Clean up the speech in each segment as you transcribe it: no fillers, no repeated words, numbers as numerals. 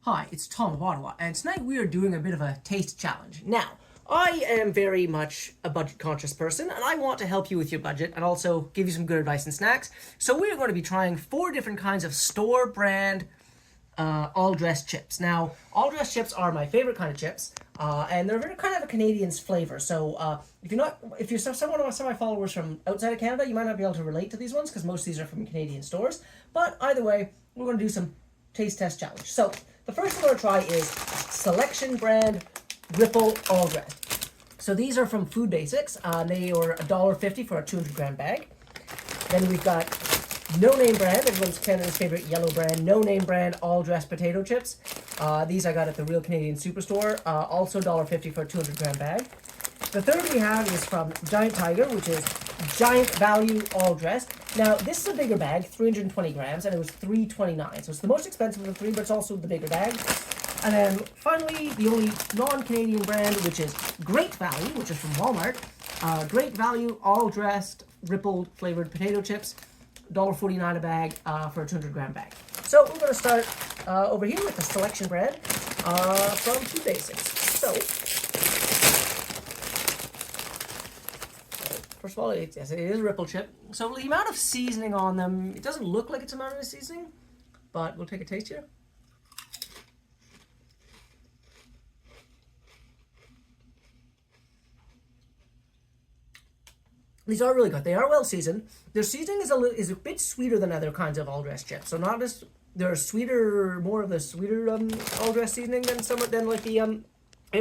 Hi, it's Tom of Ottawa, and tonight we are doing a bit of a taste challenge. Now, I am very much a budget conscious person, and I want to help you with your budget and also give you some good advice and snacks. So we are going to be trying 4 different kinds of store brand all-dressed chips. Now, all-dressed chips are my favorite kind of chips, and they're very kind of a Canadian's flavor. So if you're someone of my followers from outside of Canada, you might not be able to relate to these ones because most of these are from Canadian stores. But either way, we're going to do some taste test challenge. So the first one we're going to try is Selection brand Ripple All Dressed. So these are from Food Basics. They are $1.50 for a 200-gram bag. Then we've got No Name brand, everyone's Canada's favorite yellow brand, No Name brand all dressed potato chips. These I got at the Real Canadian Superstore, also $1.50 for a 200-gram bag. The third we have is from Giant Tiger, which is Giant Value All Dressed. Now, this is a bigger bag, 320 grams, and it was $3.29. So it's the most expensive of the 3, but it's also the bigger bag. And then finally, the only non-Canadian brand, which is Great Value, which is from Walmart. Great Value All Dressed Rippled Flavored Potato Chips, $1.49 a bag for a 200-gram bag. So we're going to start over here with the Selection brand from Food Basics. So first of all, yes, it is a Ripple chip. So the amount of seasoning on them, it doesn't look like it's a amount of seasoning, but we'll take a taste here. These are really good. They are well seasoned. Their seasoning is a bit sweeter than other kinds of all-dressed chips. So not as they're sweeter, more of the sweeter all-dressed seasoning than like the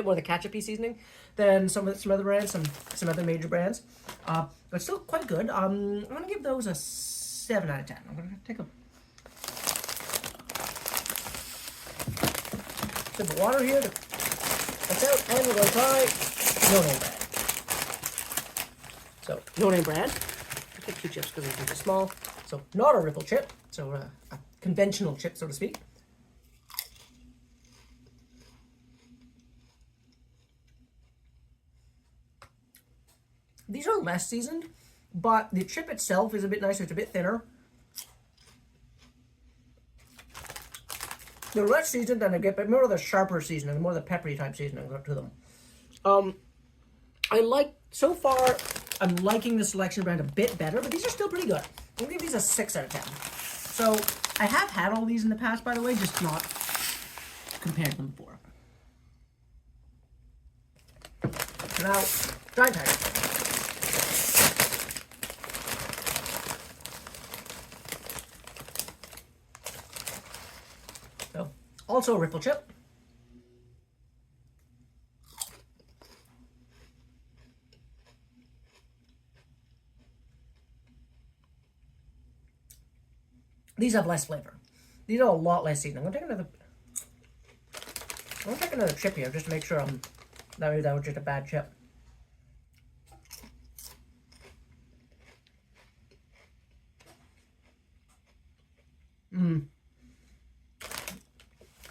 more the ketchup-y seasoning than some other brands, some other major brands. But still quite good. I'm gonna give those a 7 out of 10. I'm gonna take a sip of water here to that's out, and we're gonna try No Name brand. So, No Name brand. I'll take 2 chips because they're too small. So, not a Ripple chip. So, a conventional chip, so to speak. These are less seasoned, but the chip itself is a bit nicer. It's a bit thinner. They're less seasoned and they get more of the sharper seasoning, more of the peppery type seasoning to them. So far, I'm liking the Selection brand a bit better, but these are still pretty good. I'm gonna give these a 6 out of 10. So, I have had all these in the past, by the way, just not compared them before. Now, Giant Tiger. So, also a Ripple chip. These have less flavor. These are a lot less seasoning. I'm gonna take another chip here just to make sure that was just a bad chip.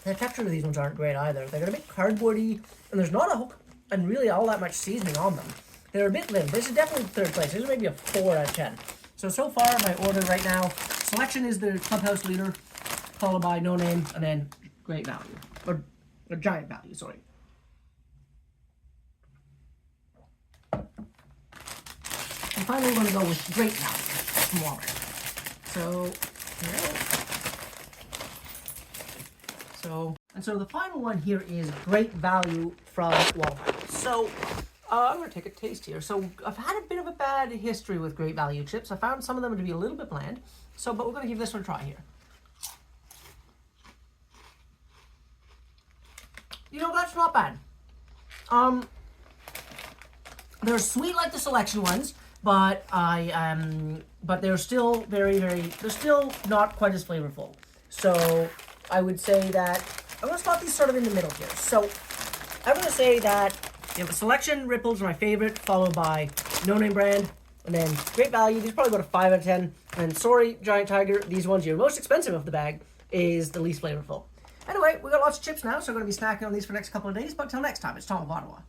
The texture of these ones aren't great either. They're a bit cardboardy, and there's not really all that much seasoning on them. They're a bit thin. This is definitely third place. This is maybe a 4 out of 10. So far, my order right now, Selection is the clubhouse leader, followed by No Name, and then Great Value. Or Giant Value, sorry. And finally, we're going to go with Great Value from Walmart. So the final one here is Great Value from Walmart. So I'm going to take a taste here. So I've had a bit of a bad history with Great Value chips. I found some of them to be a little bit bland. But we're going to give this one a try here. That's not bad. They're sweet like the Selection ones, but but they're still they're still not quite as flavorful. So I would say that I'm going to spot these sort of in the middle here. So I'm going to say that the Selection Ripples are my favorite, followed by No Name brand, and then Great Value. These probably about a 5 out of 10. And sorry, Giant Tiger, these ones here, most expensive of the bag, is the least flavorful. Anyway, we got lots of chips now, so I'm going to be snacking on these for the next couple of days. But until next time, it's Tom of Ottawa.